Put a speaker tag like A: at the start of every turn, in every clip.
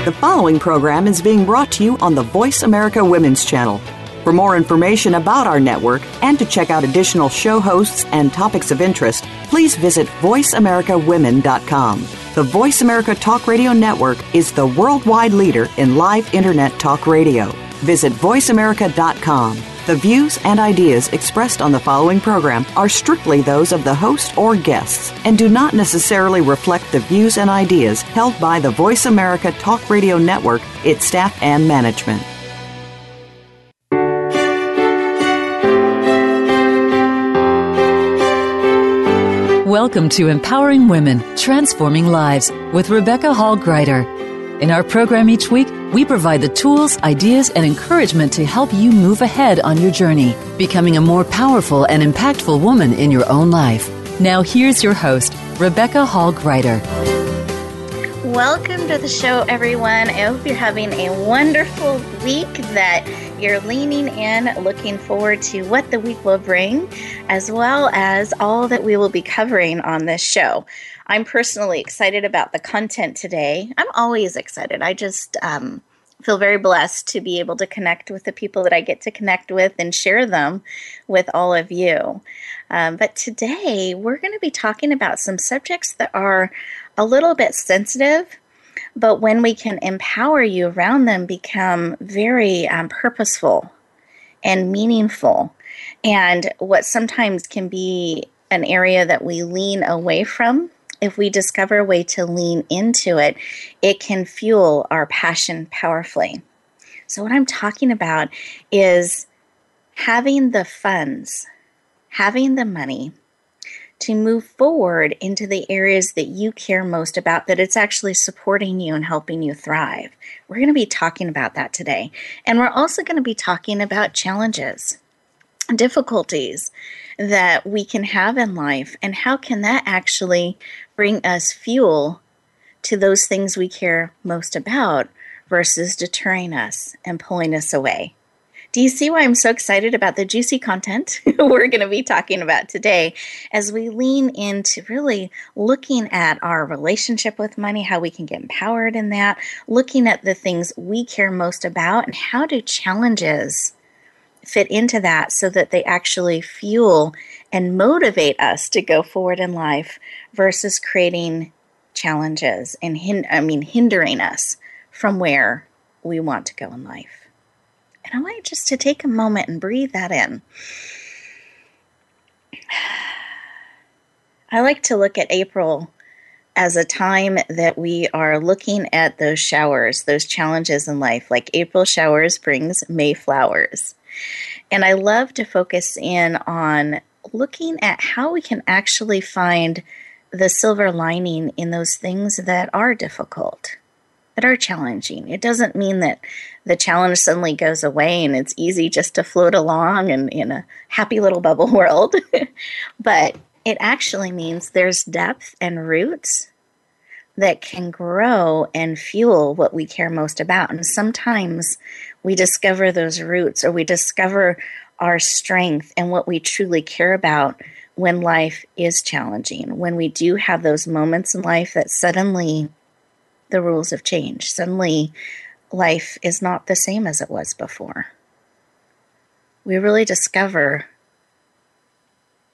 A: The following program is being brought to you on the Voice America Women's Channel. For more information about our network and to check out additional show hosts and topics of interest, please visit voiceamericawomen.com. The Voice America Talk Radio Network is the worldwide leader in live Internet talk radio. Visit voiceamerica.com. The views and ideas expressed on the following program are strictly those of the host or guests and do not necessarily reflect the views and ideas held by the Voice America Talk Radio Network, its staff, and management.
B: Welcome to Empowering Women, Transforming Lives with Rebecca Hall-Gruyter. In our program each week, we provide the tools, ideas, and encouragement to help you move ahead on your journey, becoming a more powerful and impactful woman in your own life. Now here's your host, Rebecca Hall-Gruyter.
C: Welcome to the show, everyone. I hope you're having a wonderful week, that you're leaning in, looking forward to what the week will bring, as well as all that we will be covering on this show. I'm personally excited about the content today. I'm always excited. I just feel very blessed to be able to connect with the people that I get to connect with and share them with all of you. But today, we're going to be talking about some subjects that are a little bit sensitive, but when we can empower you around them, become very purposeful and meaningful. And what sometimes can be an area that we lean away from, if we discover a way to lean into it, it can fuel our passion powerfully. So what I'm talking about is having the funds, having the money to move forward into the areas that you care most about, that it's actually supporting you and helping you thrive. We're going to be talking about that today. And we're also going to be talking about challenges, difficulties that we can have in life, and how can that actually bring us fuel to those things we care most about versus deterring us and pulling us away. Do you see why I'm so excited about the juicy content we're going to be talking about today, as we lean into really looking at our relationship with money, how we can get empowered in that, looking at the things we care most about, and how do challenges fit into that so that they actually fuel and motivate us to go forward in life versus creating challenges and hindering us from where we want to go in life. And I want you just to take a moment and breathe that in. I like to look at April as a time that we are looking at those showers, those challenges in life. Like April showers brings May flowers. And I love to focus in on looking at how we can actually find the silver lining in those things that are difficult, that are challenging. It doesn't mean that the challenge suddenly goes away and it's easy just to float along and in a happy little bubble world. But it actually means there's depth and roots that can grow and fuel what we care most about. And sometimes we discover those roots, or we discover our strength and what we truly care about when life is challenging, when we do have those moments in life that suddenly the rules have changed. Suddenly life is not the same as it was before. We really discover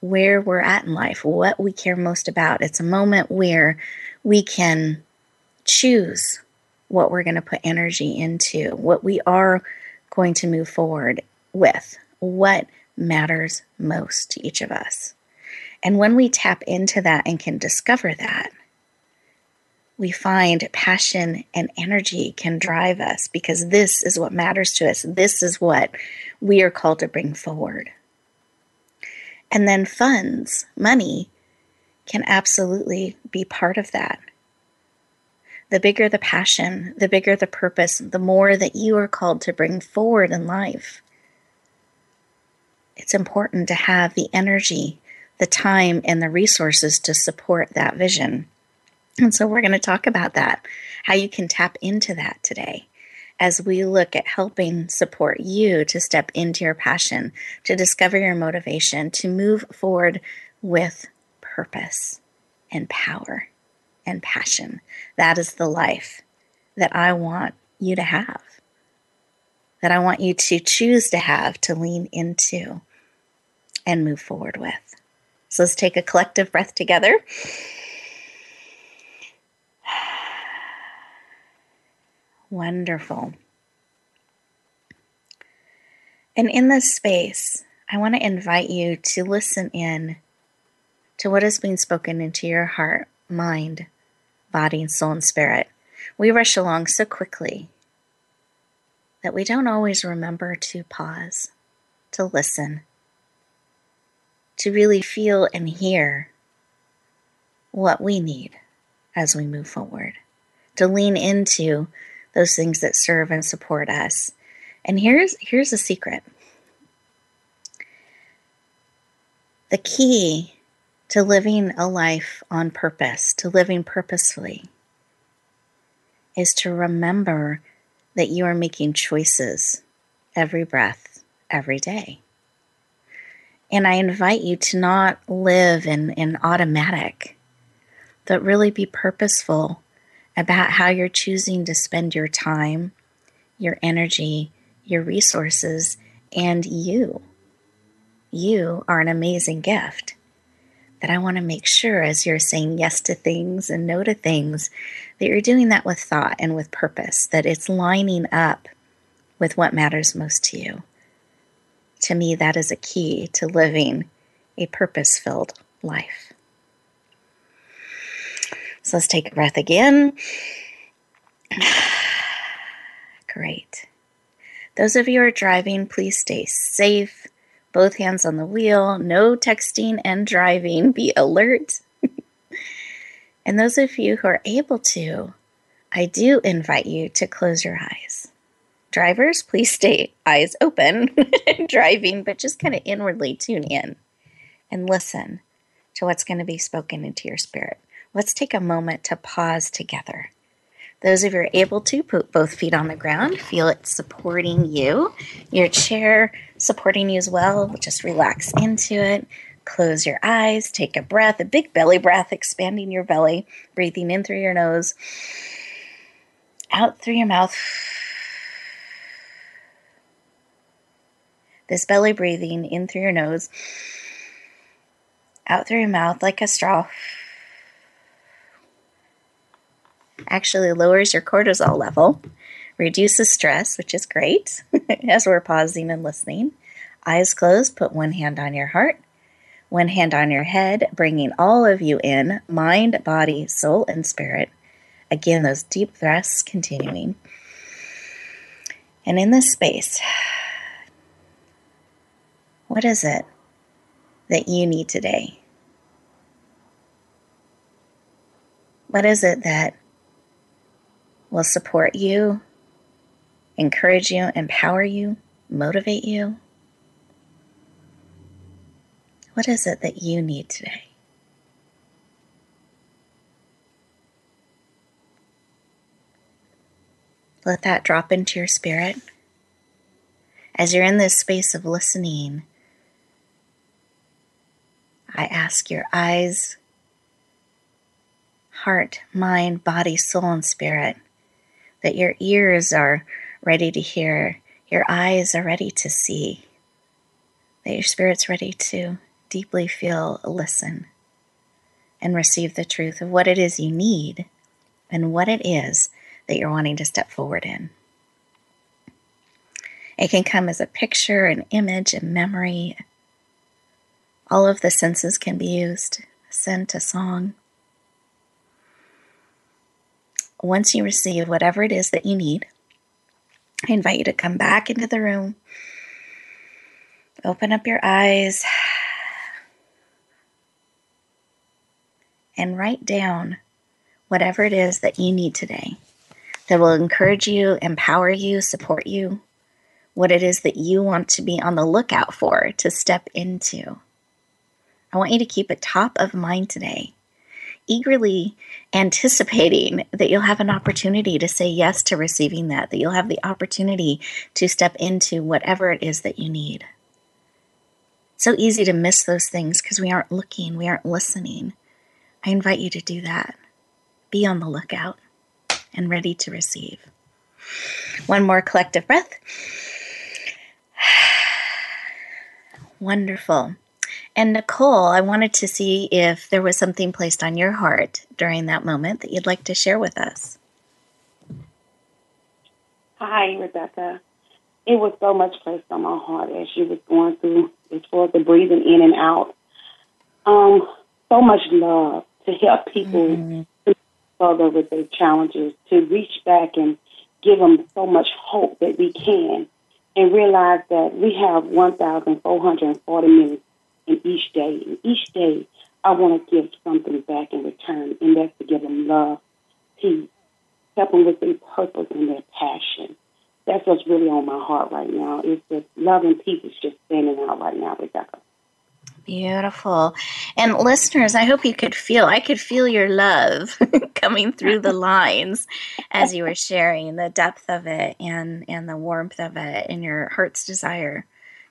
C: where we're at in life, what we care most about. It's a moment where we can choose what we're going to put energy into, what we are going to move forward with, what matters most to each of us. And when we tap into that and can discover that, we find passion and energy can drive us, because this is what matters to us. This is what we are called to bring forward. And then funds, money, can absolutely be part of that. The bigger the passion, the bigger the purpose, the more that you are called to bring forward in life. It's important to have the energy, the time, and the resources to support that vision. And so we're going to talk about that, how you can tap into that today, as we look at helping support you to step into your passion, to discover your motivation, to move forward with purpose and power and passion. That is the life that I want you to have, that I want you to choose to have, to lean into and move forward with. So let's take a collective breath together. Wonderful. And in this space, I want to invite you to listen in to what is being spoken into your heart, mind, body, and soul and spirit. We rush along so quickly that we don't always remember to pause, to listen, to really feel and hear what we need as we move forward, to lean into those things that serve and support us. And here's a secret. The key to living a life on purpose, to living purposefully, is to remember that you are making choices every breath, every day. And I invite you to not live in automatic, but really be purposeful about how you're choosing to spend your time, your energy, your resources, and you. You are an amazing gift that I want to make sure, as you're saying yes to things and no to things, that you're doing that with thought and with purpose, that it's lining up with what matters most to you. To me, that is a key to living a purpose-filled life. So let's take a breath again. Great. Those of you who are driving, please stay safe. Both hands on the wheel, no texting and driving, be alert. And those of you who are able to, I do invite you to close your eyes. Drivers, please stay eyes open, driving, but just kind of inwardly tune in and listen to what's going to be spoken into your spirit. Let's take a moment to pause together. Those of you who are able to, put both feet on the ground, feel it supporting you. Your chair supporting you as well. Just relax into it. Close your eyes. Take a breath, a big belly breath, expanding your belly. Breathing in through your nose. Out through your mouth. This belly breathing in through your nose. Out through your mouth like a straw. Actually lowers your cortisol level, reduces stress, which is great, as we're pausing and listening. Eyes closed, put one hand on your heart, one hand on your head, bringing all of you in, mind, body, soul, and spirit. Again, those deep breaths continuing. And in this space, what is it that you need today? What is it that will support you, encourage you, empower you, motivate you? What is it that you need today? Let that drop into your spirit. As you're in this space of listening, I ask your eyes, heart, mind, body, soul, and spirit, that your ears are ready to hear, your eyes are ready to see, that your spirit's ready to deeply feel, listen, and receive the truth of what it is you need and what it is that you're wanting to step forward in. It can come as a picture, an image, a memory. All of the senses can be used, a scent, a song. Once you receive whatever it is that you need, I invite you to come back into the room, open up your eyes, and write down whatever it is that you need today that will encourage you, empower you, support you, what it is that you want to be on the lookout for, to step into. I want you to keep it top of mind today, eagerly anticipating that you'll have an opportunity to say yes to receiving that you'll have the opportunity to step into whatever it is that you need. It's so easy to miss those things because we aren't looking, we aren't listening. I invite you to do that. Be on the lookout. and ready to receive. One more collective breath. Wonderful. And Nicole, I wanted to see if there was something placed on your heart during that moment that you'd like to share with us.
D: Hi, Rebecca. It was so much placed on my heart as you was going through as far as the breathing in and out. So much love to help people further with their challenges, to reach back and give them so much hope that we can, and realize that we have 1,440 minutes in each day. And each day, I want to give something back in return, and that's to give them love, peace, help them with their purpose and their passion. That's what's really on my heart right now. It's that love and peace is just standing out right now, Rebecca.
C: Beautiful. And listeners, I hope I could feel your love coming through the lines as you were sharing the depth of it and the warmth of it and your heart's desire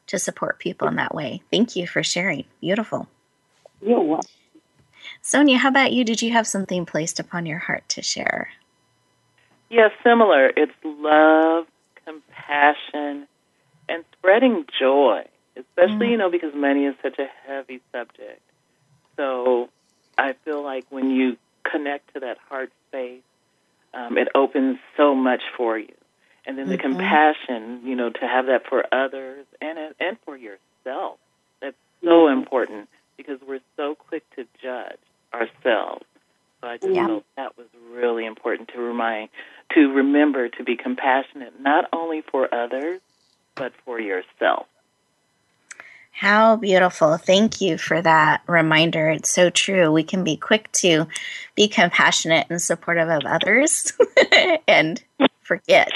C: to support people in that way. Thank you for sharing. Beautiful.
D: You're welcome.
C: Sonia, how about you? Did you have something placed upon your heart to share?
E: Yes, similar. It's love, compassion, and spreading joy, especially, because money is such a heavy subject. So I feel like when you connect to that heart space, it opens so much for you. And then the compassion, to have that for others and for yourself. That's so important because we're so quick to judge ourselves. So I just felt that was really important to remember to be compassionate, not only for others, but for yourself.
C: How beautiful. Thank you for that reminder. It's so true. We can be quick to be compassionate and supportive of others and forget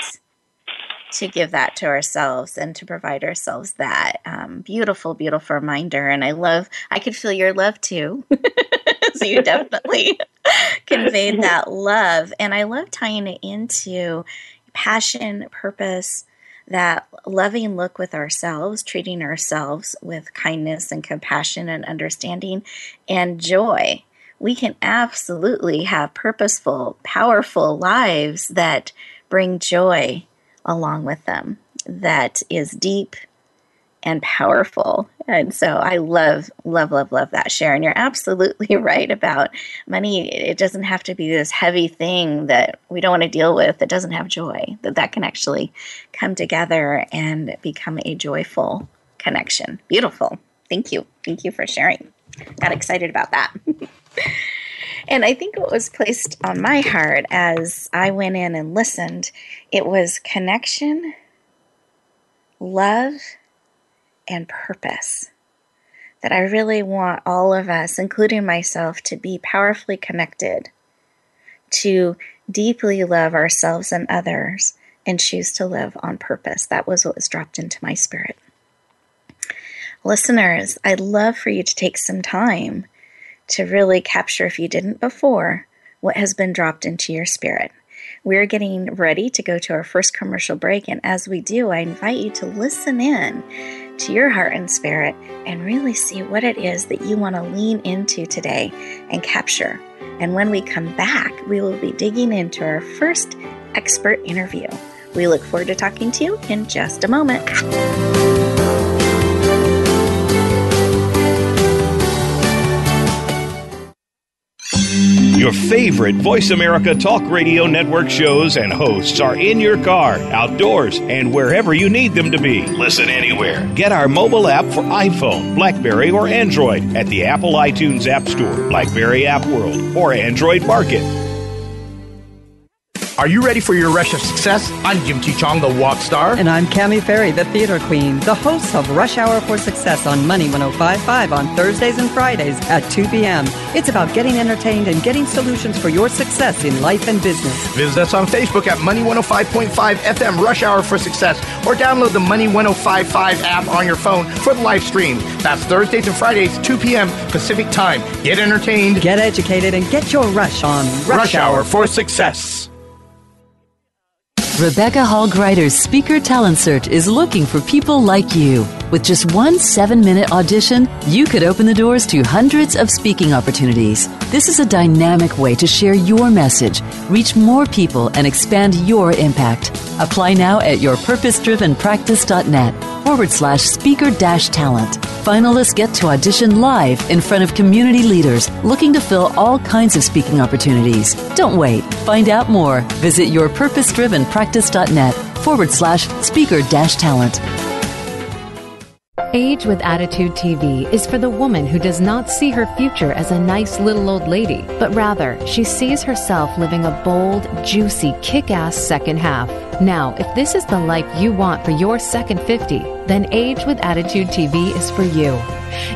C: to give that to ourselves and to provide ourselves that beautiful, beautiful reminder. And I could feel your love too. So you definitely conveyed that love. And I love tying it into passion, purpose, that loving look with ourselves, treating ourselves with kindness and compassion and understanding and joy. We can absolutely have purposeful, powerful lives that bring joy along with them, that is deep and powerful. And so I love that, Sharon. You're absolutely right about money. It doesn't have to be this heavy thing that we don't want to deal with that doesn't have joy, that can actually come together and become a joyful connection. Beautiful. Thank you. Thank you for sharing. Got excited about that. And I think what was placed on my heart as I went in and listened, it was connection, love, and purpose. That I really want all of us, including myself, to be powerfully connected, to deeply love ourselves and others, and choose to live on purpose. That was what was dropped into my spirit. Listeners, I'd love for you to take some time to really capture, if you didn't before, what has been dropped into your spirit. We're getting ready to go to our first commercial break, and as we do, I invite you to listen in to your heart and spirit and really see what it is that you want to lean into today and capture. And when we come back, we will be digging into our first expert interview. We look forward to talking to you in just a moment.
F: Your favorite Voice America Talk Radio Network shows and hosts are in your car, outdoors, and wherever you need them to be. Listen anywhere. Get our mobile app for iPhone, BlackBerry, or Android at the Apple iTunes App Store, BlackBerry App World, or Android Market.
G: Are you ready for your rush of success? I'm Jim T. Chong, the walk star.
H: And I'm Cammie Ferry, the theater queen, the host of Rush Hour for Success on Money 105.5 on Thursdays and Fridays at 2 p.m. It's about getting entertained and getting solutions for your success in life and business.
G: Visit us on Facebook at Money 105.5 FM Rush Hour for Success, or download the Money 105.5 app on your phone for the live stream. That's Thursdays and Fridays, 2 p.m. Pacific Time. Get entertained,
H: get educated, and get your rush on
G: Rush Hour for Success.
B: Rebecca Hall Greider's Speaker Talent Search is looking for people like you. With just one 7-minute audition, you could open the doors to hundreds of speaking opportunities. This is a dynamic way to share your message, reach more people, and expand your impact. Apply now at yourpurposedrivenpractice.net/speaker-talent. Finalists get to audition live in front of community leaders looking to fill all kinds of speaking opportunities. Don't wait. Find out more. Visit yourpurposedrivenpractice.net/speaker-talent.
I: Age with Attitude TV is for the woman who does not see her future as a nice little old lady, but rather she sees herself living a bold, juicy, kick-ass second half. Now, if this is the life you want for your second 50, then Age with Attitude TV is for you.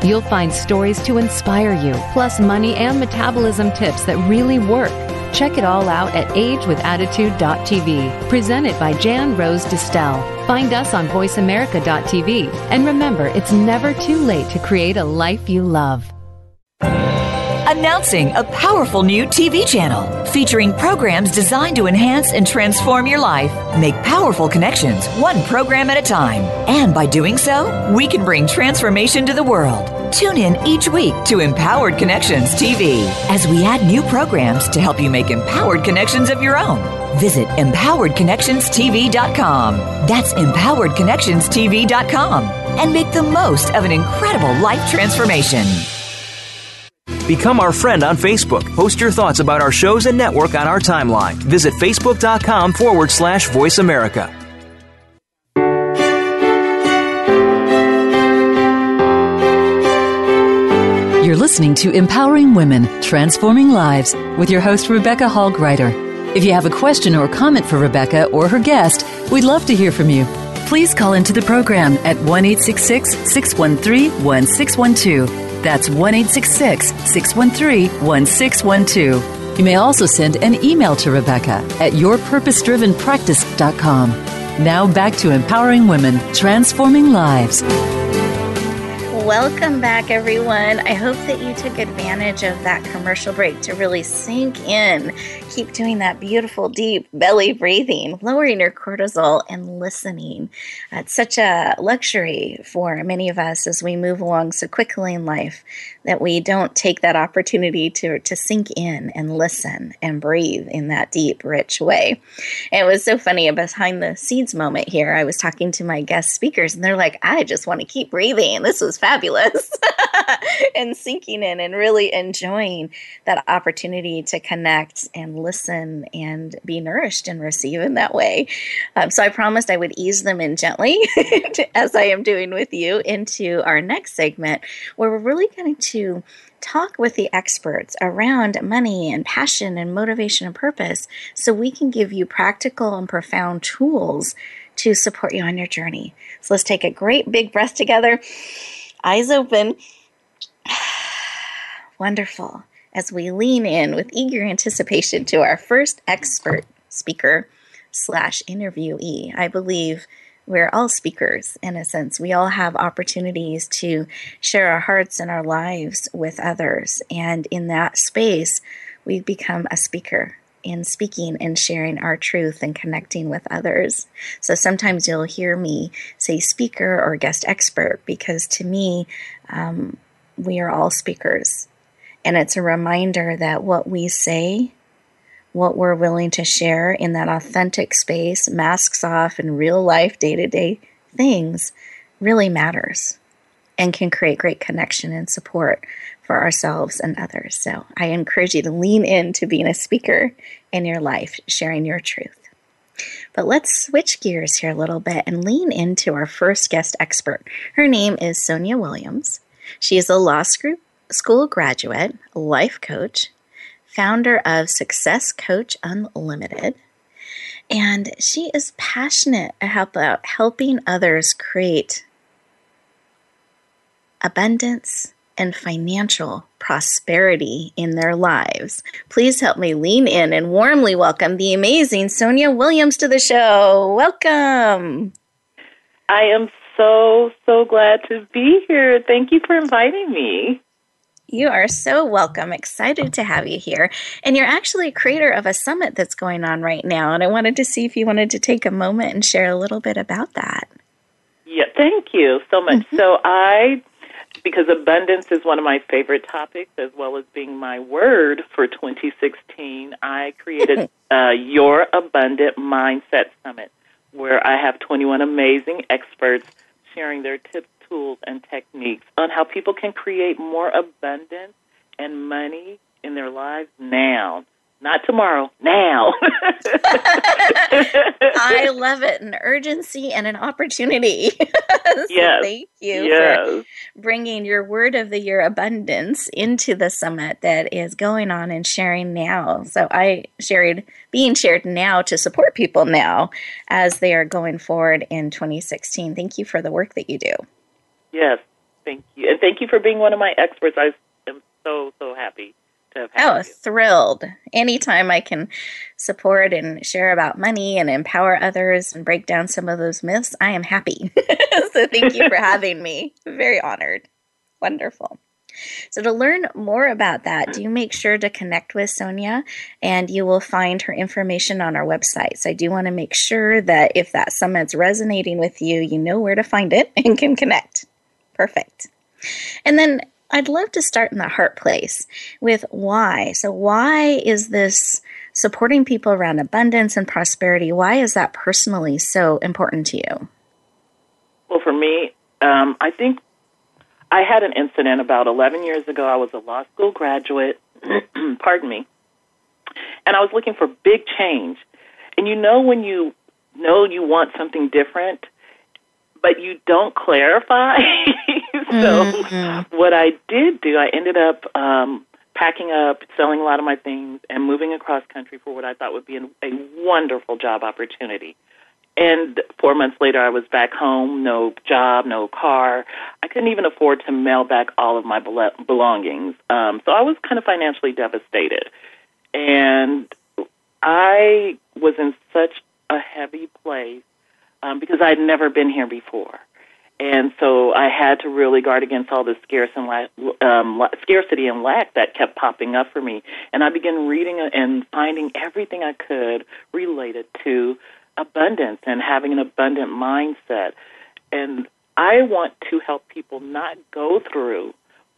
I: You'll find stories to inspire you, plus money and metabolism tips that really work. Check it all out at agewithattitude.tv, presented by Jan Rose Distel. Find us on voiceamerica.tv. And remember, it's never too late to create a life you love.
J: Announcing a powerful new TV channel featuring programs designed to enhance and transform your life. Make powerful connections, one program at a time. And by doing so, we can bring transformation to the world. Tune in each week to Empowered Connections TV as we add new programs to help you make empowered connections of your own. Visit empoweredconnectionstv.com. That's empoweredconnectionstv.com. And make the most of an incredible life transformation.
K: Become our friend on Facebook. Post your thoughts about our shows and network on our timeline. Visit facebook.com/Voice America.
B: You're listening to Empowering Women, Transforming Lives with your host, Rebecca Hall Greider. If you have a question or comment for Rebecca or her guest, we'd love to hear from you. Please call into the program at 1-866-613-1612. That's 1-866-613-1612. You may also send an email to Rebecca at yourpurposedrivenpractice.com. Now back to Empowering Women, Transforming Lives.
C: Welcome back, everyone. I hope that you took advantage of that commercial break to really sink in. Keep doing that beautiful, deep belly breathing, lowering your cortisol, and listening. It's such a luxury for many of us as we move along so quickly in life that we don't take that opportunity to sink in and listen and breathe in that deep, rich way. And it was so funny, a behind the scenes moment here. I was talking to my guest speakers, and they're like, I just want to keep breathing. This was fabulous. And sinking in and really enjoying that opportunity to connect and listen and be nourished and receive in that way. So I promised I would ease them in gently, as I am doing with you, into our next segment, where we're really going to talk with the experts around money and passion and motivation and purpose, so we can give you practical and profound tools to support you on your journey. So let's take a great big breath together, eyes open. Wonderful. As we lean in with eager anticipation to our first expert speaker / interviewee. I believe we're all speakers in a sense. We all have opportunities to share our hearts and our lives with others. And in that space, we become a speaker in speaking and sharing our truth and connecting with others. So sometimes you'll hear me say speaker or guest expert, because to me, we are all speakers. And it's a reminder that what we say, what we're willing to share in that authentic space, masks off in real life, day-to-day things, really matters and can create great connection and support for ourselves and others. So I encourage you to lean into being a speaker in your life, sharing your truth. But let's switch gears here a little bit and lean into our first guest expert. Her name is Sonia Williams. She is a law school graduate, life coach, founder of Success Coach Unlimited, and she is passionate about helping others create abundance and financial prosperity in their lives. Please help me lean in and warmly welcome the amazing Sonia Williams to the show. Welcome.
E: I am so glad to be here. Thank you for inviting me.
C: You are so welcome. Excited to have you here. And you're actually a creator of a summit that's going on right now. And I wanted to see if you wanted to take a moment and share a little bit about that.
E: Yeah, thank you so much. So because abundance is one of my favorite topics, as well as being my word for 2016, I created Your Abundant Mindset Summit, where I have 21 amazing experts sharing their tips, tools, and techniques on how people can create more abundance and money in their lives now. Not tomorrow, now.
C: I love it. An urgency and an opportunity. So
E: yes.
C: Thank you for bringing your word of the year abundance into the summit that is going on and sharing now. So being shared now to support people now as they are going forward in 2016. Thank you for the work that you do.
E: Yes, thank you. And thank you for being one of my experts. I am so, so happy.
C: Thrilled. Anytime I can support and share about money and empower others and break down some of those myths, I am happy. So thank you for having me. Very honored. Wonderful. So to learn more about that, do make sure to connect with Sonia, and you will find her information on our website. So I do want to make sure that if that summit's resonating with you, you know where to find it and can connect. Perfect. And then I'd love to start in the heart place with why. So why is this supporting people around abundance and prosperity? Why is that personally so important to you?
E: Well, for me, I think I had an incident about 11 years ago. I was a law school graduate, pardon me, and I was looking for big change. And when you know you want something different, but you don't clarify. So what I did do, I ended up packing up, selling a lot of my things, and moving across country for what I thought would be a wonderful job opportunity. And 4 months later, I was back home, no job, no car. I couldn't even afford to mail back all of my belongings. So I was kind of financially devastated. And I was in such a heavy place because I'd never been here before. And so I had to really guard against all the scarcity and lack that kept popping up for me. And I began reading and finding everything I could related to abundance and having an abundant mindset. And I want to help people not go through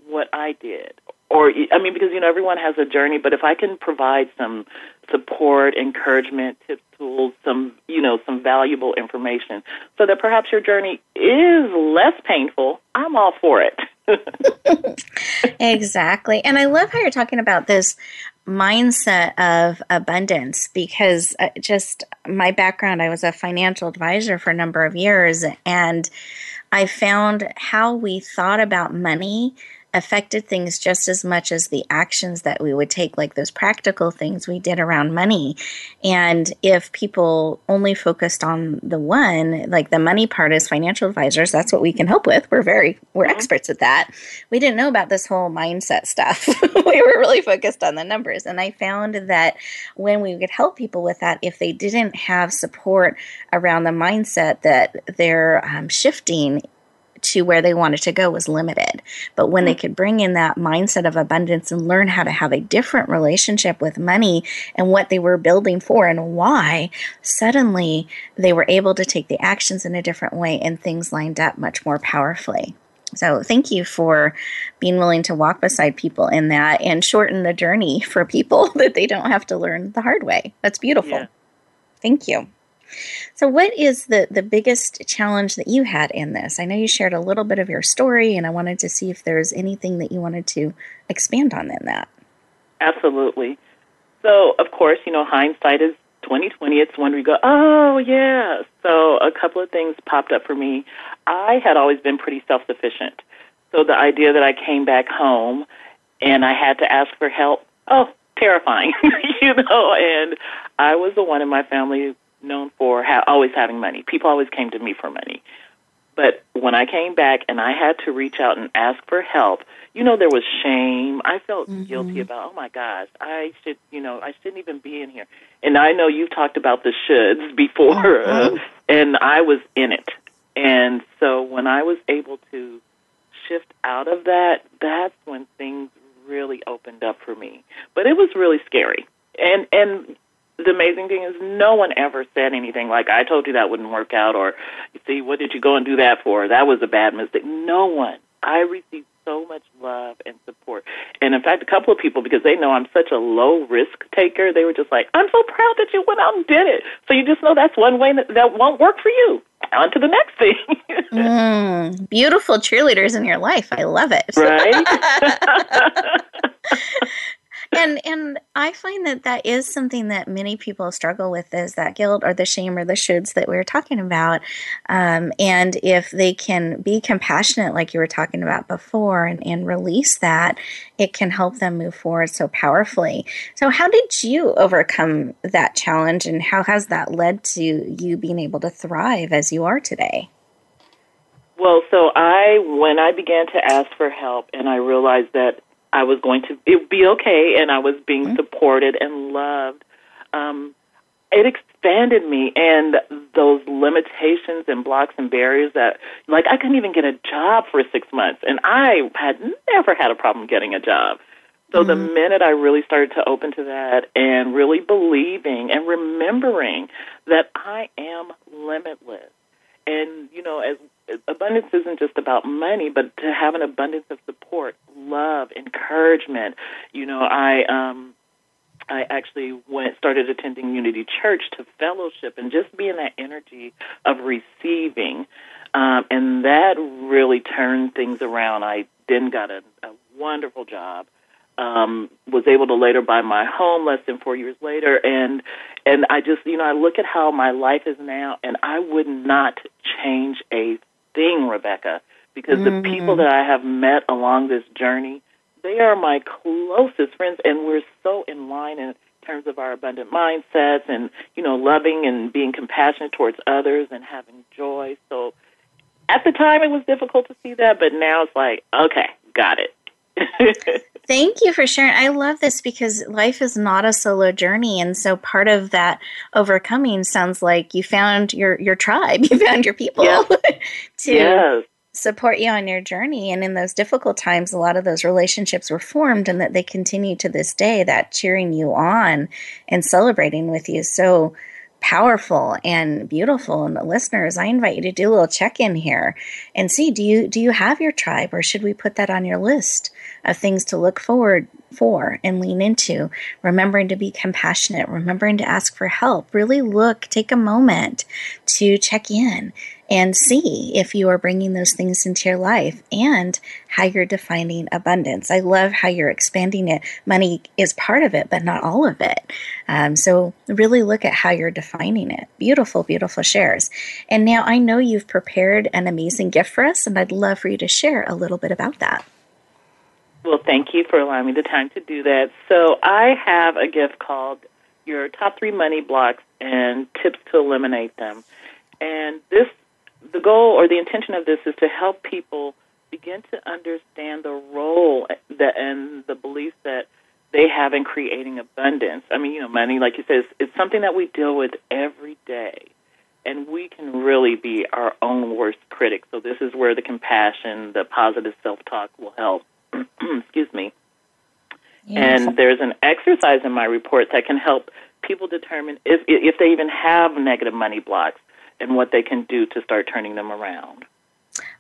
E: what I did. Because, everyone has a journey, but if I can provide some support, encouragement, tips, tools, some valuable information so that perhaps your journey is less painful, I'm all for it.
C: Exactly. And I love how you're talking about this mindset of abundance because just my background, I was a financial advisor for a number of years, and I found how we thought about money affected things just as much as the actions that we would take, like those practical things we did around money. And if people only focused on the one, like the money part as financial advisors, that's what we can help with. We're experts at that. We didn't know about this whole mindset stuff. We were really focused on the numbers. And I found that when we could help people with that, if they didn't have support around the mindset that they're shifting to where they wanted to go was limited. But when they could bring in that mindset of abundance and learn how to have a different relationship with money and what they were building for and why, suddenly they were able to take the actions in a different way and things lined up much more powerfully. So thank you for being willing to walk beside people in that and shorten the journey for people that they don't have to learn the hard way. That's beautiful. Yeah. Thank you. So what is the biggest challenge that you had in this? I know you shared a little bit of your story, and I wanted to see if there's anything that you wanted to expand on in that.
E: Absolutely. So, of course, hindsight is 2020. It's when we go, oh, yeah. So a couple of things popped up for me. I had always been pretty self-sufficient. So the idea that I came back home and I had to ask for help, terrifying, and I was the one in my family known for always having money. People always came to me for money. But when I came back and I had to reach out and ask for help, there was shame. I felt guilty about, oh my gosh, I shouldn't even be in here. And I know you've talked about the shoulds before, and I was in it. And so when I was able to shift out of that, that's when things was really scary. And the amazing thing is no one ever said anything like, I told you that wouldn't work out, or, you see, what did you go and do that for? That was a bad mistake. No one. I received so much love and support. And, in fact, a couple of people, because they know I'm such a low-risk taker, they were just like, I'm so proud that you went out and did it. So you just know that's one way that won't work for you. On to the next thing.
C: Beautiful cheerleaders in your life. I love it.
E: Right?
C: And I find that is something that many people struggle with, is that guilt or the shame or the shoulds that we were talking about. And if they can be compassionate, like you were talking about before, and release that, it can help them move forward so powerfully. So how did you overcome that challenge, and how has that led to you being able to thrive as you are today?
E: Well, so when I began to ask for help, and I realized that I was going to it would be okay, and I was being supported and loved, it expanded me, and those limitations and blocks and barriers that, like, I couldn't even get a job for 6 months, and I had never had a problem getting a job. So the minute I really started to open to that and really believing and remembering that I am limitless, and, you know, as abundance isn't just about money, but to have an abundance of support, love, encouragement. You know, I actually started attending Unity Church to fellowship and just be in that energy of receiving, and that really turned things around. I then got a wonderful job. Was able to later buy my home less than 4 years later, and I just, you know, I look at how my life is now, and I would not change a thing, Rebecca, because the people that I have met along this journey, they are my closest friends, and we're so in line in terms of our abundant mindsets and, you know, loving and being compassionate towards others and having joy. So at the time it was difficult to see that, but now it's like, okay, got it.
C: Thank you for sharing. I love this because life is not a solo journey. And so part of that overcoming sounds like you found your tribe, you found your people to support you on your journey. And in those difficult times, a lot of those relationships were formed, and that they continue to this day, that cheering you on and celebrating with you. So powerful and beautiful. And the listeners, I invite you to do a little check-in here and see, do you have your tribe, or should we put that on your list of things to look forward for and lean into? Remembering to be compassionate, remembering to ask for help. Really take a moment to check in and see if you are bringing those things into your life and how you're defining abundance. I love how you're expanding it. Money is part of it, but not all of it. So really look at how you're defining it. Beautiful, beautiful shares. And now I know you've prepared an amazing gift for us, and I'd love for you to share a little bit about that.
E: Well, thank you for allowing me the time to do that. So I have a gift called Your Top 3 Money Blocks and Tips to Eliminate Them. And the goal or the intention of this is to help people begin to understand the role and the beliefs that they have in creating abundance. I mean, you know, money, like you said, it's something that we deal with every day, and we can really be our own worst critic. So this is where the compassion, the positive self-talk will help. Excuse me. Yes. And there's an exercise in my report that can help people determine if they even have negative money blocks and what they can do to start turning them around.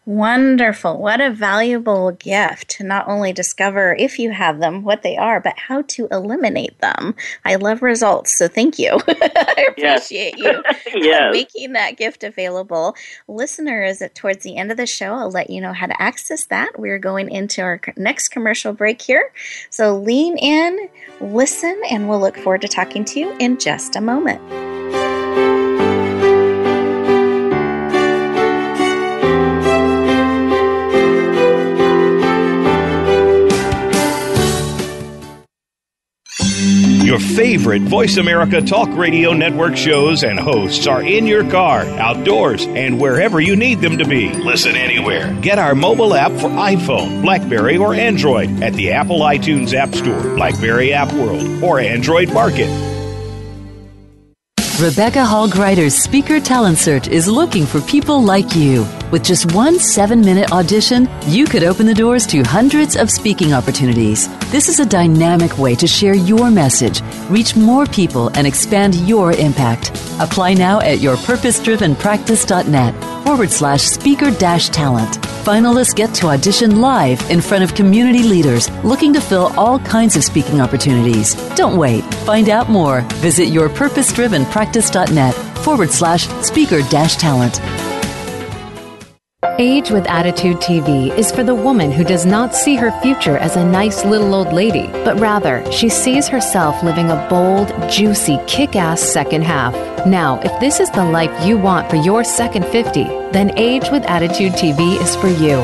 C: Wonderful. What a valuable gift to not only discover, if you have them, what they are, but how to eliminate them. I love results, so thank you. I appreciate you making that gift available. Listeners, towards the end of the show, I'll let you know how to access that. We're going into our next commercial break here. So lean in, listen, and we'll look forward to talking to you in just a moment.
F: Your favorite Voice America Talk Radio Network shows and hosts are in your car, outdoors, and wherever you need them to be. Listen anywhere. Get our mobile app for iPhone, BlackBerry, or Android at the Apple iTunes App Store, BlackBerry App World, or Android Market.
B: Rebecca Hall Greider's Speaker Talent Search is looking for people like you. With just one 7-minute audition, you could open the doors to hundreds of speaking opportunities. This is a dynamic way to share your message, reach more people, and expand your impact. Apply now at yourpurposedrivenpractice.net/speaker-talent. Finalists get to audition live in front of community leaders looking to fill all kinds of speaking opportunities. Don't wait. Find out more. Visit yourpurposedrivenpractice.net/speaker-talent.
I: Age with Attitude TV is for the woman who does not see her future as a nice little old lady, but rather she sees herself living a bold, juicy, kick-ass second half. Now, if this is the life you want for your second 50, then Age with Attitude TV is for you.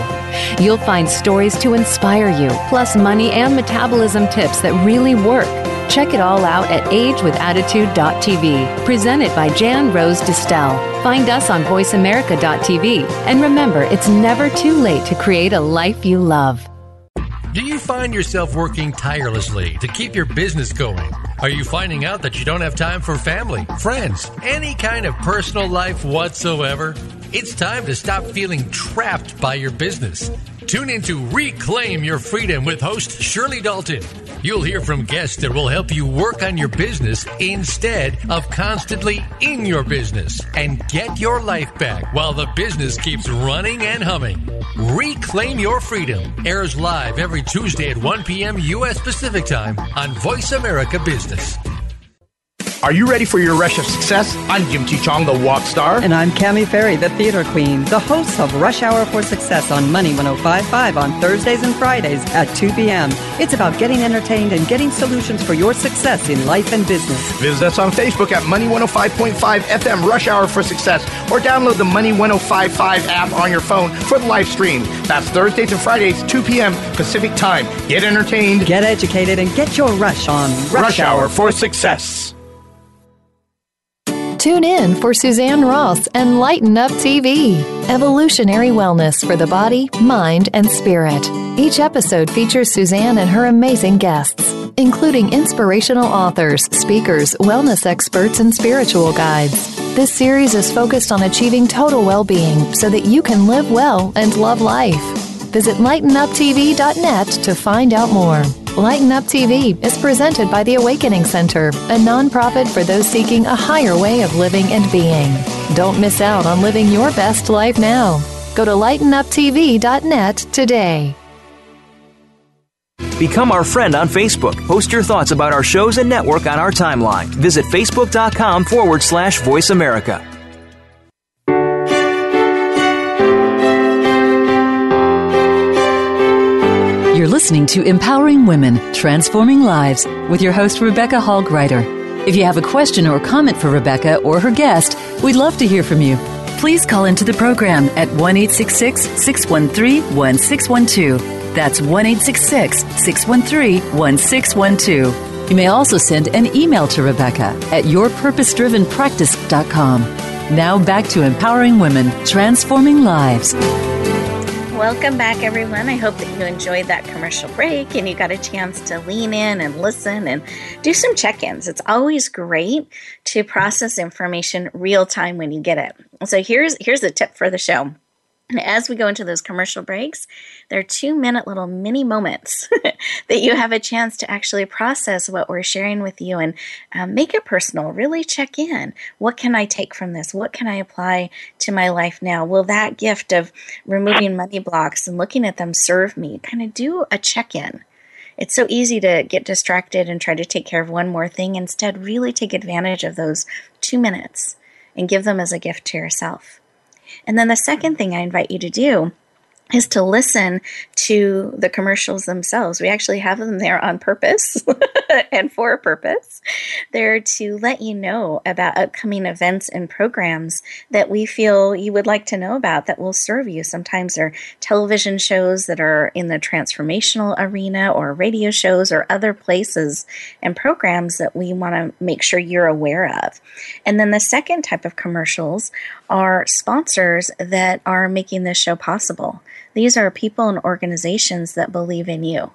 I: You'll find stories to inspire you, plus money and metabolism tips that really work. Check it all out at agewithattitude.tv, presented by Jan Rose Distel. Find us on voiceamerica.tv. And remember, it's never too late to create a life you love.
L: Do you find yourself working tirelessly to keep your business going? Are you finding out that you don't have time for family, friends, any kind of personal life whatsoever? It's time to stop feeling trapped by your business. Tune in to Reclaim Your Freedom with host Shirley Dalton. You'll hear from guests that will help you work on your business instead of constantly in your business and get your life back while the business keeps running and humming. Reclaim Your Freedom airs live every Tuesday at 1 p.m. U.S. Pacific Time on Voice America Business.
G: Are you ready for your rush of success? I'm Jim T. Chong, the walk star.
H: And I'm Cami Ferry, the theater queen, the host of Rush Hour for Success on Money 105.5 on Thursdays and Fridays at 2 p.m. It's about getting entertained and getting solutions for your success in life and business.
G: Visit us on Facebook at Money 105.5 FM Rush Hour for Success, or download the Money 105.5 app on your phone for the live stream. That's Thursdays and Fridays, 2 p.m. Pacific Time. Get entertained,
H: get educated, and get your rush on
G: Rush Hour for Success.
M: Tune in for Suzanne Ross and Lighten Up TV, evolutionary wellness for the body, mind, and spirit. Each episode features Suzanne and her amazing guests, including inspirational authors, speakers, wellness experts, and spiritual guides. This series is focused on achieving total well-being so that you can live well and love life. Visit lightenuptv.net to find out more. Lighten Up TV is presented by the Awakening Center, a nonprofit for those seeking a higher way of living and being. Don't miss out on living your best life now. Go to lightenuptv.net today.
K: Become our friend on Facebook. Post your thoughts about our shows and network on our timeline. Visit facebook.com/Voice America.
B: You're listening to Empowering Women, Transforming Lives with your host, Rebecca Hall-Gruyter. If you have a question or comment for Rebecca or her guest, we'd love to hear from you. Please call into the program at 1-866-613-1612. That's 1-866-613-1612. You may also send an email to Rebecca at yourpurposedrivenpractice.com. Now back to Empowering Women, Transforming Lives.
C: Welcome back, everyone. I hope that you enjoyed that commercial break and you got a chance to lean in and listen and do some check-ins. It's always great to process information real time when you get it. So here's a tip for the show. As we go into those commercial breaks, there are 2-minute little mini moments that you have a chance to actually process what we're sharing with you and make it personal. Really check in. What can I take from this? What can I apply to my life now? Will that gift of removing money blocks and looking at them serve me? Kind of do a check-in. It's so easy to get distracted and try to take care of one more thing. Instead, really take advantage of those 2 minutes and give them as a gift to yourself. And then the second thing I invite you to do is to listen to the commercials themselves. We actually have them there on purpose and for a purpose. They're to let you know about upcoming events and programs that we feel you would like to know about that will serve you. Sometimes they're television shows that are in the transformational arena or radio shows or other places and programs that we want to make sure you're aware of. And then the second type of commercials are sponsors that are making this show possible. These are people and organizations that believe in you.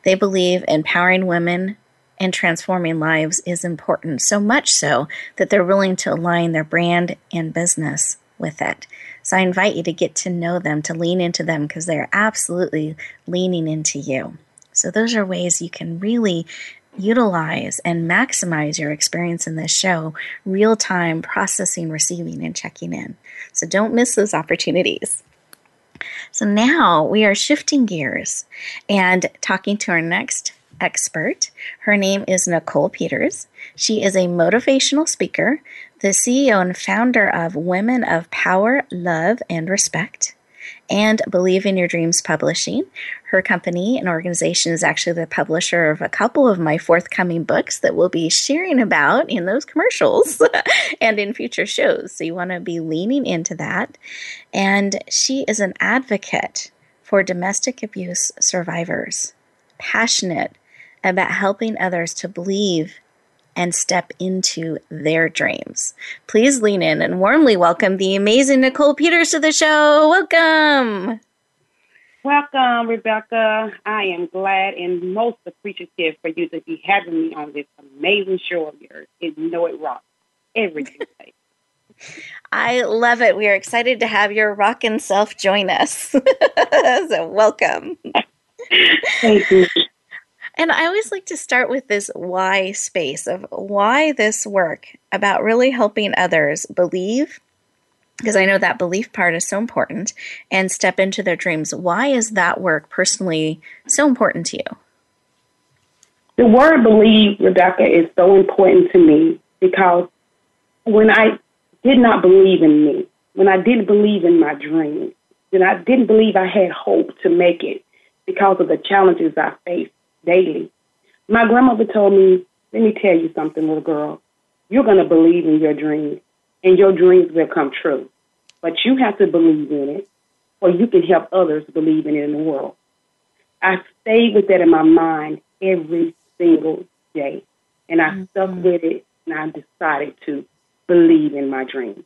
C: They believe empowering women and transforming lives is important, so much so that they're willing to align their brand and business with it. So I invite you to get to know them, to lean into them, because they're absolutely leaning into you. So those are ways you can really utilize and maximize your experience in this show, real-time processing, receiving, and checking in. So don't miss those opportunities. So now we are shifting gears and talking to our next expert. Her name is Nicole Peters. She is a motivational speaker, the CEO and founder of Women of Power, Love, and Respect, and Believe in Your Dreams Publishing. Her company and organization is actually the publisher of a couple of my forthcoming books that we'll be sharing about in those commercials and in future shows. So you want to be leaning into that. And she is an advocate for domestic abuse survivors, passionate about helping others to believe and step into their dreams. Please lean in and warmly welcome the amazing Nicole Peters to the show. Welcome.
D: Welcome, Rebecca. I am glad and most appreciative for you to be having me on this amazing show of yours. You know it rocks every Tuesday.
C: I love it. We are excited to have your rockin' self join us. So welcome.
D: Thank you.
C: And I always like to start with this why space of why this work about really helping others believe, because I know that belief part is so important, and step into their dreams. Why is that work personally so important to you?
D: The word believe, Rebecca, is so important to me because when I did not believe in me, when I didn't believe in my dreams, when I didn't believe I had hope to make it because of the challenges I faced daily, my grandmother told me, let me tell you something, little girl. You're going to believe in your dreams, and your dreams will come true. But you have to believe in it, or you can help others believe in it in the world. I stayed with that in my mind every single day, and I stuck with it, and I decided to believe in my dreams.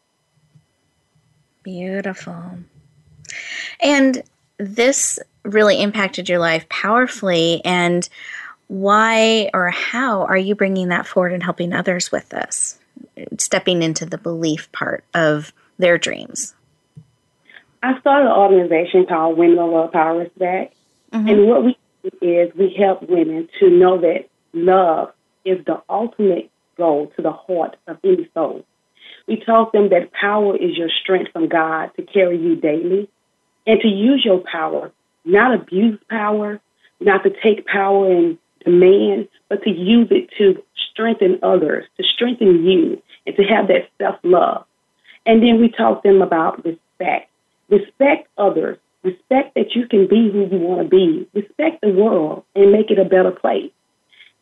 C: Beautiful. And this really impacted your life powerfully. And why or how are you bringing that forward and helping others with this? Stepping into the belief part of their dreams.
D: I started an organization called Women of Love, Power, Respect. And what we do is we help women to know that love is the ultimate goal to the heart of any soul. We taught them that power is your strength from God to carry you daily, and to use your power, not abuse power, not to take power and demand, but to use it to strengthen others, to strengthen you, and to have that self-love. And then we taught them about respect. Respect others. Respect that you can be who you want to be. Respect the world and make it a better place.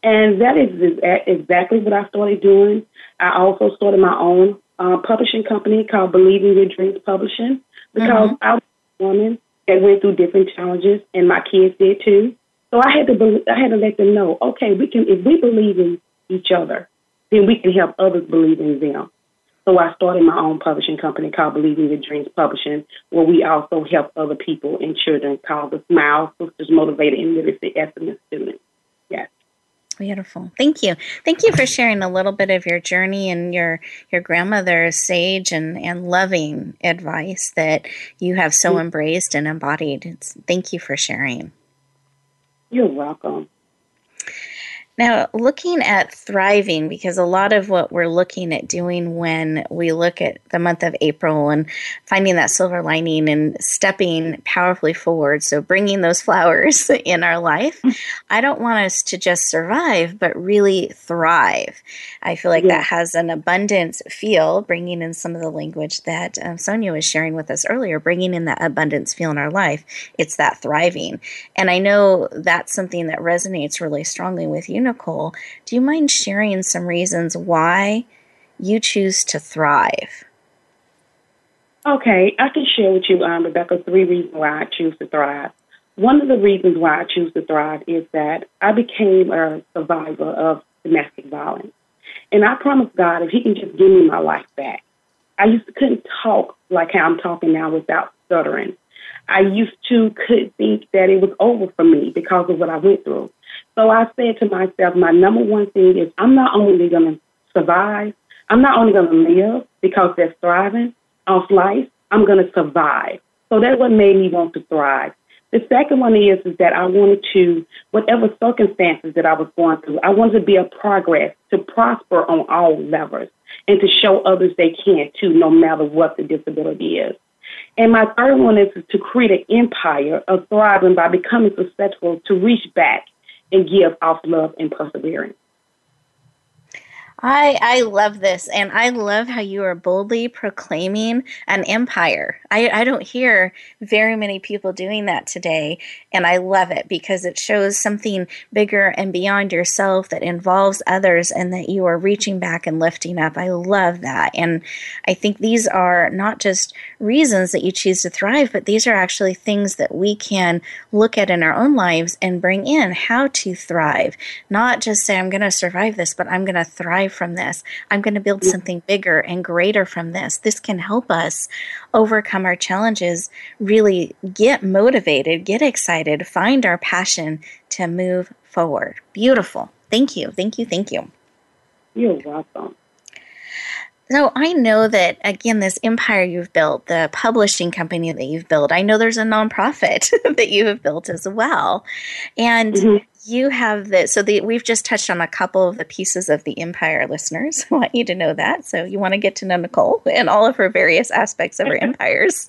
D: And that is exactly what I started doing. I also started my own publishing company called Believe in Your Dreams Publishing, because I was a woman that went through different challenges, and my kids did too. So I had to let them know, okay, if we believe in each other, then we can help others believe in them. So I started my own publishing company called Believe in Your Dreams Publishing, where we also help other people and children, called the Smile Sisters Motivated and Literacy Excellence Students. Yes.
C: Beautiful. Thank you. Thank you for sharing a little bit of your journey and your grandmother's sage and loving advice that you have so embraced and embodied. Thank you for sharing.
D: You're welcome.
C: Now, looking at thriving, because a lot of what we're looking at doing when we look at the month of April and finding that silver lining and stepping powerfully forward, so bringing those flowers in our life, I don't want us to just survive, but really thrive. I feel like that has an abundance feel, bringing in some of the language that Sonia was sharing with us earlier, bringing in that abundance feel in our life. It's that thriving. And I know that's something that resonates really strongly with you, Nicole. Do you mind sharing some reasons why you choose to thrive?
D: Okay, I can share with you, Rebecca, 3 reasons why I choose to thrive. One of the reasons why I choose to thrive is that I became a survivor of domestic violence. And I promised God if he can just give me my life back. I couldn't talk like how I'm talking now without stuttering. I could think that it was over for me because of what I went through. So I said to myself, my number one thing is I'm not only going to survive, I'm not only going to live because that's thriving off life, I'm going to survive. So that's what made me want to thrive, The second one is that I wanted to, whatever circumstances that I was going through, I wanted to be a progress, to prosper on all levels, and to show others they can too, no matter what the disability is. And my third one is to create an empire of thriving by becoming successful, to reach back and give off love and perseverance.
C: I love this, and I love how you are boldly proclaiming an empire. I don't hear very many people doing that today, and I love it because it shows something bigger and beyond yourself that involves others and that you are reaching back and lifting up. I love that, and I think these are not just reasons that you choose to thrive, but these are actually things that we can look at in our own lives and bring in how to thrive. Not just say, I'm going to survive this, but I'm going to thrive from this. I'm going to build something bigger and greater from this. This can help us overcome our challenges, really get motivated, get excited, find our passion to move forward. Beautiful. Thank you. Thank you. Thank you.
D: You're welcome.
C: So I know that, again, this empire you've built, the publishing company that you've built, I know there's a nonprofit that you have built as well. And you have this, so we've just touched on a couple of the pieces of the empire, listeners. I want you to know that. So you want to get to know Nicole and all of her various aspects of her empires.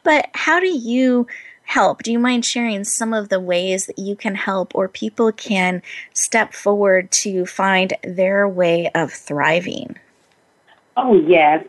C: But how do you help? Do you mind sharing some of the ways that you can help or people can step forward to find their way of thriving?
D: Oh, yes.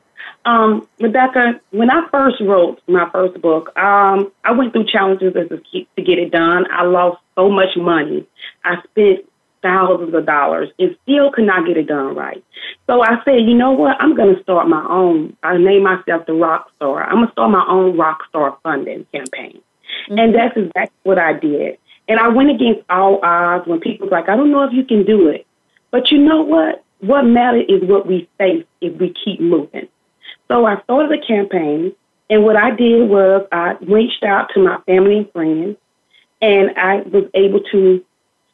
D: Rebecca, when I first wrote my first book, I went through challenges as a kid to get it done. I lost so much money. I spent thousands of dollars and still could not get it done right. So I said, you know what? I'm going to start my own. I named myself the Rock Star. I'm going to start my own Rock Star funding campaign. And that's exactly what I did. And I went against all odds when people were like, I don't know if you can do it. But you know what? What matters is what we face if we keep moving. So I started a campaign, and what I did was I reached out to my family and friends, and I was able to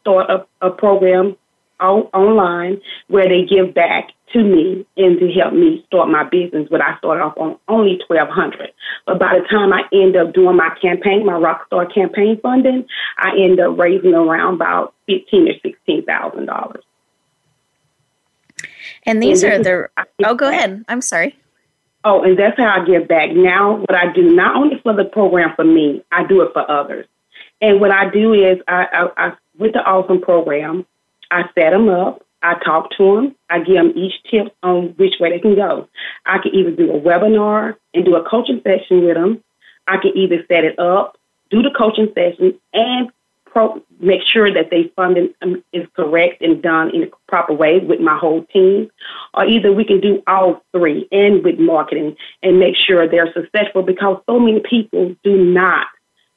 D: start a program online where they give back to me and to help me start my business. But I started off on only $1,200. But by the time I end up doing my campaign, my Rockstar campaign funding, I end up raising around about $15,000 or $16,000.
C: And these are the, go ahead. I'm sorry.
D: Oh, and that's how I give back. Now, what I do, not only for the program for me, I do it for others. And what I do is, I with the Awesome program, I set them up, I talk to them, I give them each tip on which way they can go. I can either do a webinar and do a coaching session with them. I can either set it up, do the coaching session, and make sure that they funding is correct and done in a proper way with my whole team. Or either we can do all three and with marketing and make sure they're successful, because so many people do not.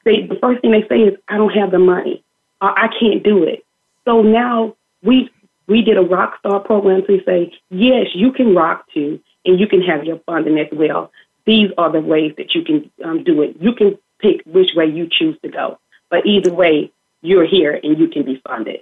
D: The first thing they say is, I don't have the money. Or, I can't do it. So now we did a Rockstar program to say, yes, you can rock too, and you can have your funding as well. These are the ways that you can do it. You can pick which way you choose to go. But either way, you're here and you can be funded.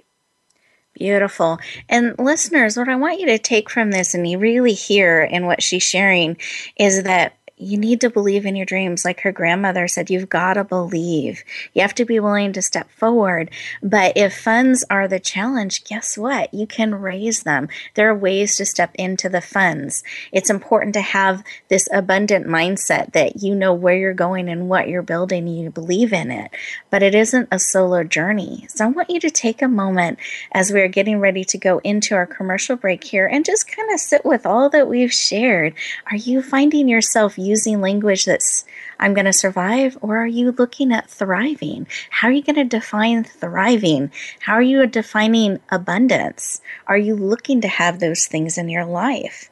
C: Beautiful. And listeners, what I want you to take from this, and you really hear in what she's sharing, is that you need to believe in your dreams. Like her grandmother said, you've got to believe. You have to be willing to step forward. But if funds are the challenge, guess what? You can raise them. There are ways to step into the funds. It's important to have this abundant mindset that you know where you're going and what you're building and you believe in it. But it isn't a solo journey. So I want you to take a moment as we're getting ready to go into our commercial break here and just kind of sit with all that we've shared. Are you finding yourself using language that's, I'm going to survive, or are you looking at thriving? How are you going to define thriving? How are you defining abundance? Are you looking to have those things in your life?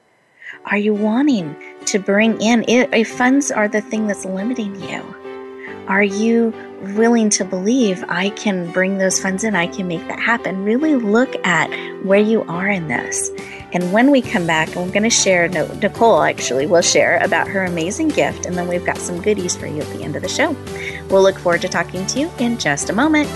C: Are you wanting to bring in, if funds are the thing that's limiting you, are you willing to believe I can bring those funds in, I can make that happen? Really look at where you are in this. And when we come back, I'm going to share, Nicole actually will share about her amazing gift, and then we've got some goodies for you at the end of the show. We'll look forward to talking to you in just a moment.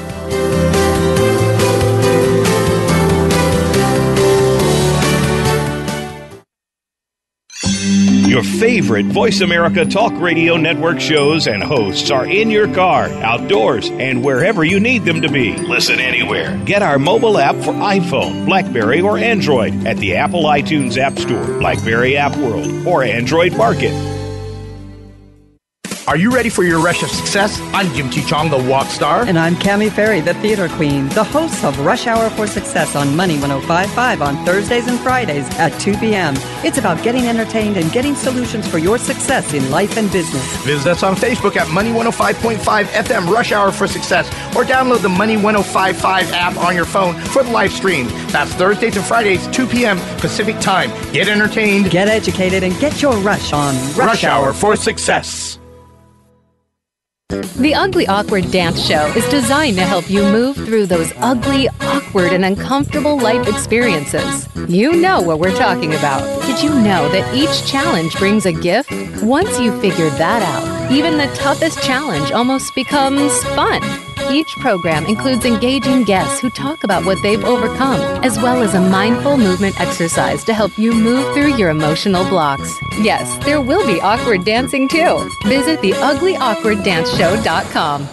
F: Your favorite Voice America Talk Radio Network shows and hosts are in your car, outdoors, and wherever you need them to be. Listen anywhere. Get our mobile app for iPhone, BlackBerry, or Android at the Apple iTunes App Store, BlackBerry App World, or Android Market.
G: Are you ready for your rush of success? I'm Jim T. Chong, the walk star.
H: And I'm Cammie Ferry, the theater queen, the host of Rush Hour for Success on Money 105.5 on Thursdays and Fridays at 2 p.m. It's about getting entertained and getting solutions for your success in life and business.
G: Visit us on Facebook at Money 105.5 FM Rush Hour for Success, or download the Money 105.5 app on your phone for the live stream. That's Thursdays and Fridays, 2 p.m. Pacific Time. Get entertained,
H: get educated, and get your rush on
G: Rush Hour for Success.
I: The Ugly Awkward Dance Show is designed to help you move through those ugly, awkward, and uncomfortable life experiences. You know what we're talking about. Did you know that each challenge brings a gift? Once you figured that out, even the toughest challenge almost becomes fun. Each program includes engaging guests who talk about what they've overcome, as well as a mindful movement exercise to help you move through your emotional blocks. Yes, there will be awkward dancing too. Visit theuglyawkwarddance.com.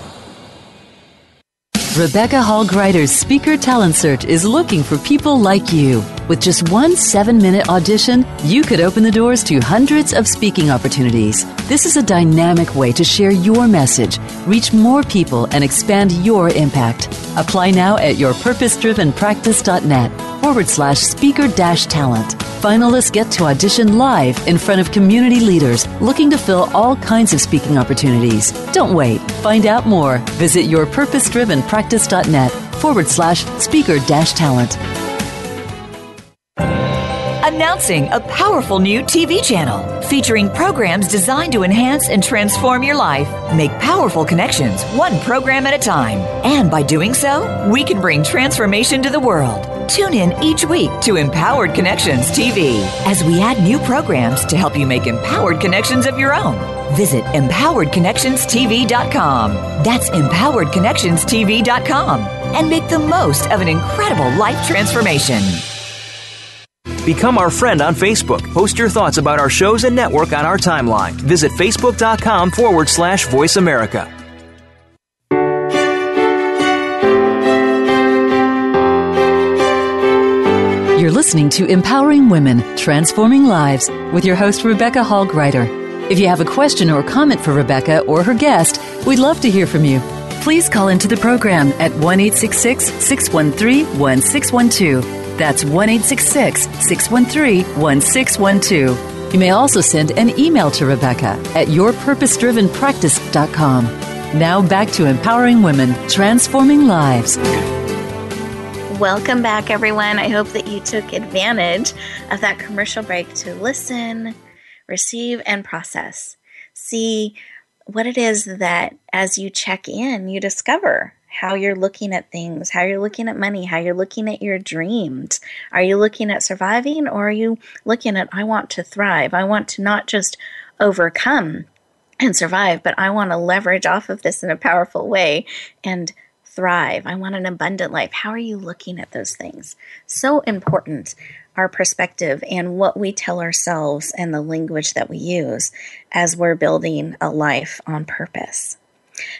B: Rebecca Hall Greider's Speaker Talent Search is looking for people like you. With just one 7-minute audition, you could open the doors to hundreds of speaking opportunities. This is a dynamic way to share your message, reach more people, and expand your impact. Apply now at yourpurposedrivenpractice.net/speaker-talent. Finalists get to audition live in front of community leaders looking to fill all kinds of speaking opportunities. Don't wait. Find out more. Visit yourpurposedrivenpractice.net/speaker-talent.
J: Announcing a powerful new TV channel featuring programs designed to enhance and transform your life. Make powerful connections, one program at a time. And by doing so, we can bring transformation to the world. Tune in each week to Empowered Connections TV as we add new programs to help you make empowered connections of your own. Visit empoweredconnectionstv.com. That's empoweredconnectionstv.com. And make the most of an incredible life transformation.
K: Become our friend on Facebook. Post your thoughts about our shows and network on our timeline. Visit facebook.com/Voice America.
B: You're listening to Empowering Women, Transforming Lives with your host, Rebecca Hall Greider. If you have a question or comment for Rebecca or her guest, we'd love to hear from you. Please call into the program at 1-866-613-1612. That's 1-866-613-1612. You may also send an email to Rebecca at yourpurposedrivenpractice.com. Now back to Empowering Women, Transforming Lives.
C: Welcome back, everyone. I hope that you took advantage of that commercial break to listen, receive, and process. See what it is that as you check in, you discover how you're looking at things, how you're looking at money, how you're looking at your dreams. Are you looking at surviving, or are you looking at, I want to thrive? I want to not just overcome and survive, but I want to leverage off of this in a powerful way and thrive. I want an abundant life. How are you looking at those things? So important, our perspective and what we tell ourselves and the language that we use as we're building a life on purpose.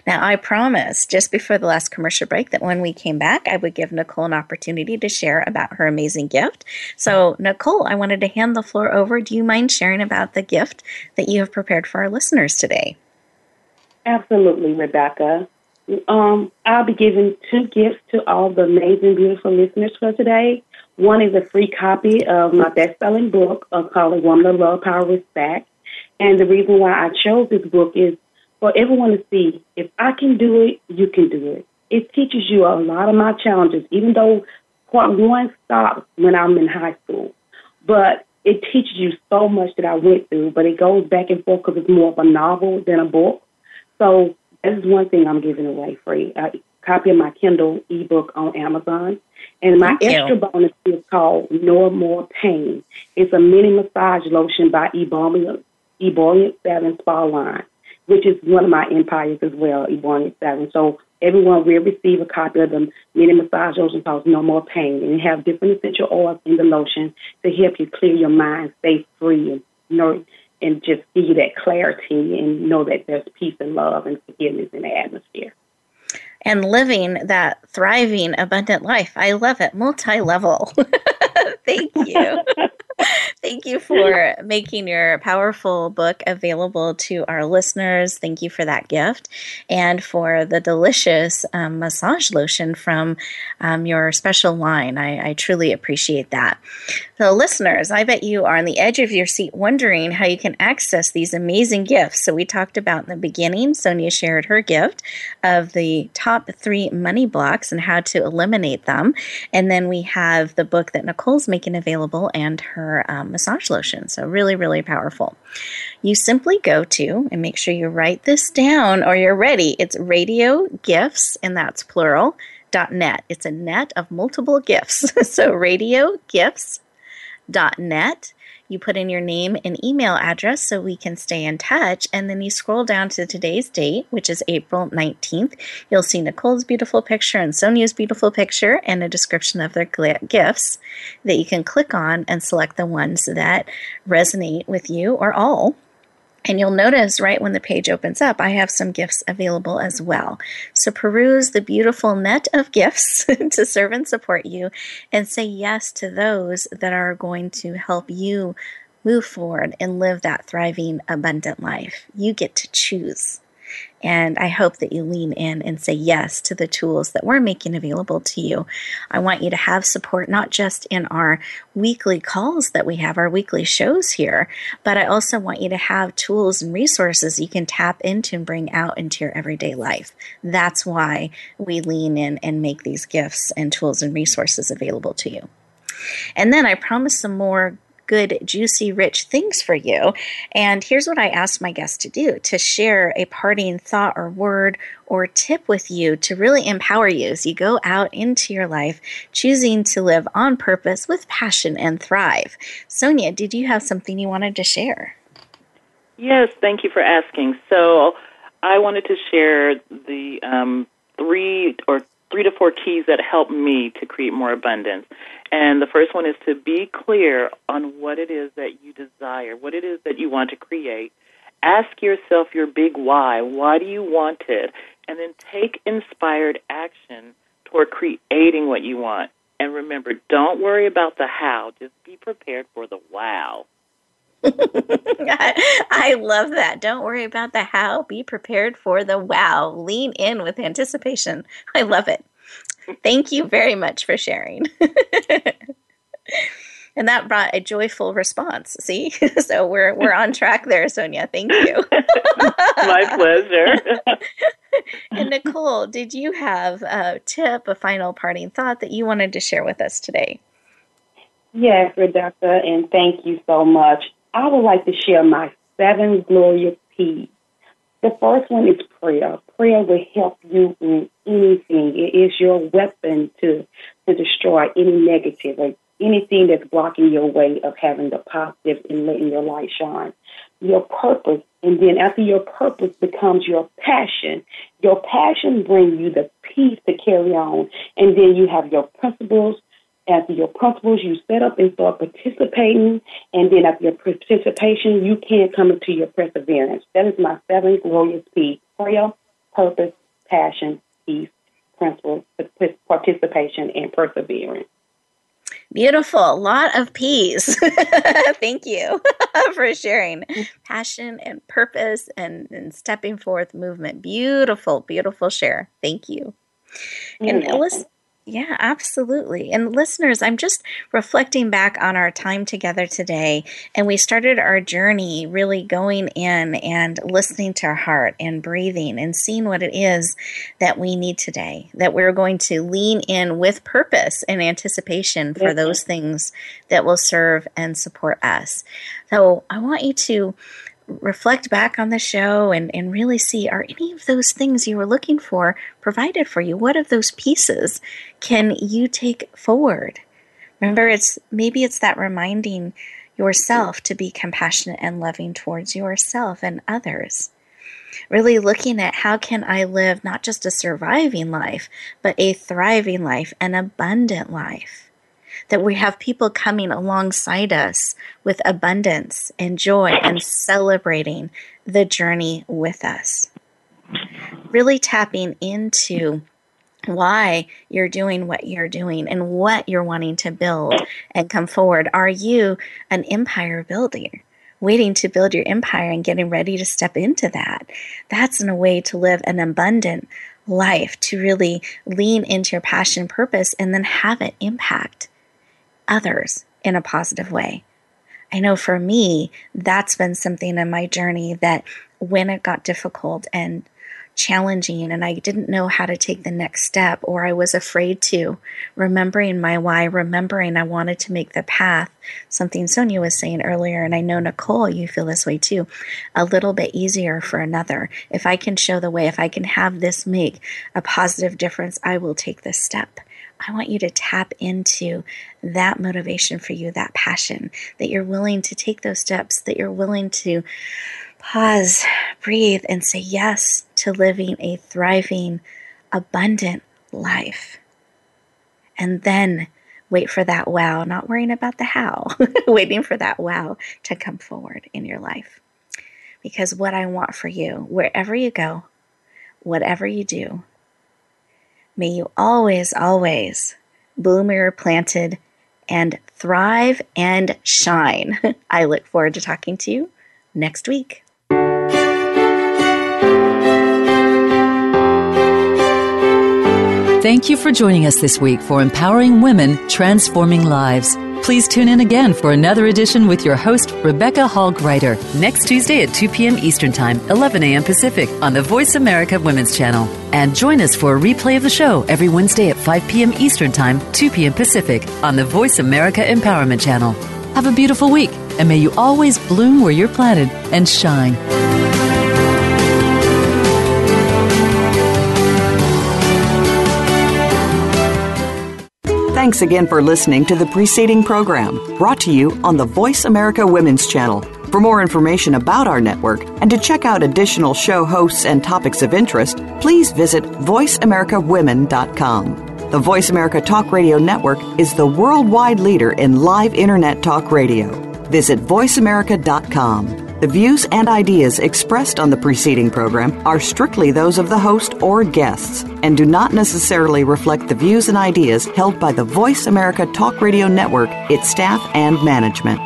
C: Now, I promised just before the last commercial break that when we came back, I would give Nicole an opportunity to share about her amazing gift. So, Nicole, I wanted to hand the floor over. Do you mind sharing about the gift that you have prepared for our listeners today?
D: Absolutely, Rebecca. I'll be giving 2 gifts to all the amazing, beautiful listeners for today. One is a free copy of my best-selling book called A Woman of Love, Power, Respect. And the reason why I chose this book is for everyone to see, if I can do it, you can do it. It teaches you a lot of my challenges, even though part 1 stopped when I'm in high school. But it teaches you so much that I went through, but it goes back and forth because it's more of a novel than a book. So this is one thing I'm giving away free, a copy of my Kindle ebook on Amazon. And my extra bonus is called No More Pain. It's a mini massage lotion by Ebullient Savin Spa Line, which is one of my empires as well, Ebullient Savin. So everyone will receive a copy of the mini massage lotion called No More Pain. And it have different essential oils in the lotion to help you clear your mind, stay free, and and just give you that clarity and know that there's peace and love and forgiveness in the atmosphere.
C: And living that thriving, abundant life. I love it. Multi-level. Thank you. Thank you for making your powerful book available to our listeners. Thank you for that gift and for the delicious massage lotion from your special line. I truly appreciate that. So listeners, I bet you are on the edge of your seat wondering how you can access these amazing gifts. So we talked about in the beginning, Sonia shared her gift of the top 3 money blocks and how to eliminate them. And then we have the book that Nicole's making available and her massage lotion. So really, really powerful. You simply go to, and make sure you write this down or you're ready. It's Radio Gifts, and that's plural, .net. It's a net of multiple gifts. So radiogifts.net. You put in your name and email address so we can stay in touch, and then you scroll down to today's date, which is April 19th. You'll see Nicole's beautiful picture and Sonia's beautiful picture and a description of their gifts that you can click on and select the ones that resonate with you or all. And you'll notice right when the page opens up, I have some gifts available as well. So peruse the beautiful net of gifts to serve and support you and say yes to those that are going to help you move forward and live that thriving, abundant life. You get to choose. And I hope that you lean in and say yes to the tools that we're making available to you. I want you to have support, not just in our weekly calls that we have, our weekly shows here, but I also want you to have tools and resources you can tap into and bring out into your everyday life. That's why we lean in and make these gifts and tools and resources available to you. And then I promise some more good, juicy, rich things for you. And here's what I asked my guests to do, to share a parting thought or word or tip with you to really empower you as you go out into your life, choosing to live on purpose with passion and thrive. Sonia, did you have something you wanted to share?
E: Yes, thank you for asking. So I wanted to share the 3 to 4 keys that help me to create more abundance. And the first one is to be clear on what it is that you desire, what it is that you want to create. Ask yourself your big why. Why do you want it? And then take inspired action toward creating what you want. And remember, don't worry about the how. Just be prepared for the wow.
C: I love that. Don't worry about the how. Be prepared for the wow. Lean in with anticipation. I love it. Thank you very much for sharing. And that brought a joyful response. See? So we're on track there, Sonia. Thank you.
E: My pleasure.
C: And Nicole, did you have a tip, a final parting thought that you wanted to share with us today?
D: Yes, Rebecca, and thank you so much. I would like to share my 7 glorious P's. The first one is prayer. Prayer will help you in anything. It is your weapon to destroy any negative or anything that's blocking your way of having the positive and letting your light shine. Your purpose, and then after your purpose becomes your passion brings you the peace to carry on, and then you have your principles. After your principles, you set up and start participating, and then after your participation, you can come into your perseverance. That is my 7 glorious P's: prayer, purpose, passion, peace, principles, participation, and perseverance.
C: Beautiful. A lot of P's. Thank you for sharing. Passion and purpose and stepping forth movement. Beautiful, beautiful share. Thank you. And listen. Yeah, absolutely. And listeners, I'm just reflecting back on our time together today, and we started our journey really going in and listening to our heart and breathing and seeing what it is that we need today, that we're going to lean in with purpose and anticipation for those things that will serve and support us. So I want you to reflect back on the show and really see, are any of those things you were looking for provided for you? What of those pieces can you take forward? Remember, maybe it's that reminding yourself to be compassionate and loving towards yourself and others. Really looking at how can I live not just a surviving life, but a thriving life, an abundant life. that we have people coming alongside us with abundance and joy and celebrating the journey with us. Really tapping into why you're doing what you're doing and what you're wanting to build and come forward. Are you an empire builder, waiting to build your empire and getting ready to step into that? That's a way to live an abundant life, to really lean into your passion, purpose, and then have it impact others in a positive way. I know for me, that's been something in my journey that when it got difficult and challenging and I didn't know how to take the next step, or I was afraid to, remembering my why, remembering I wanted to make the path, something Sonia was saying earlier, and I know Nicole, you feel this way too, a little bit easier for another. If I can show the way, if I can have this make a positive difference, I will take this step. I want you to tap into that motivation for you, that passion, that you're willing to take those steps, that you're willing to pause, breathe, and say yes to living a thriving, abundant life. And then wait for that wow, not worrying about the how, waiting for that wow to come forward in your life. Because what I want for you, wherever you go, whatever you do, may you always, always bloom where you're planted and thrive and shine. I look forward to talking to you next week.
B: Thank you for joining us this week for Empowering Women, Transforming Lives. Please tune in again for another edition with your host, Rebecca Hall-Gruyter, next Tuesday at 2 p.m. Eastern Time, 11 a.m. Pacific on the Voice America Women's Channel. And join us for a replay of the show every Wednesday at 5 p.m. Eastern Time, 2 p.m. Pacific on the Voice America Empowerment Channel. Have a beautiful week, and may you always bloom where you're planted and shine.
A: Thanks again for listening to the preceding program, brought to you on the Voice America Women's Channel. For more information about our network and to check out additional show hosts and topics of interest, please visit voiceamericawomen.com. The Voice America Talk Radio Network is the worldwide leader in live Internet talk radio. Visit voiceamerica.com. The views and ideas expressed on the preceding program are strictly those of the host or guests and do not necessarily reflect the views and ideas held by the Voice America Talk Radio Network, its staff, and management.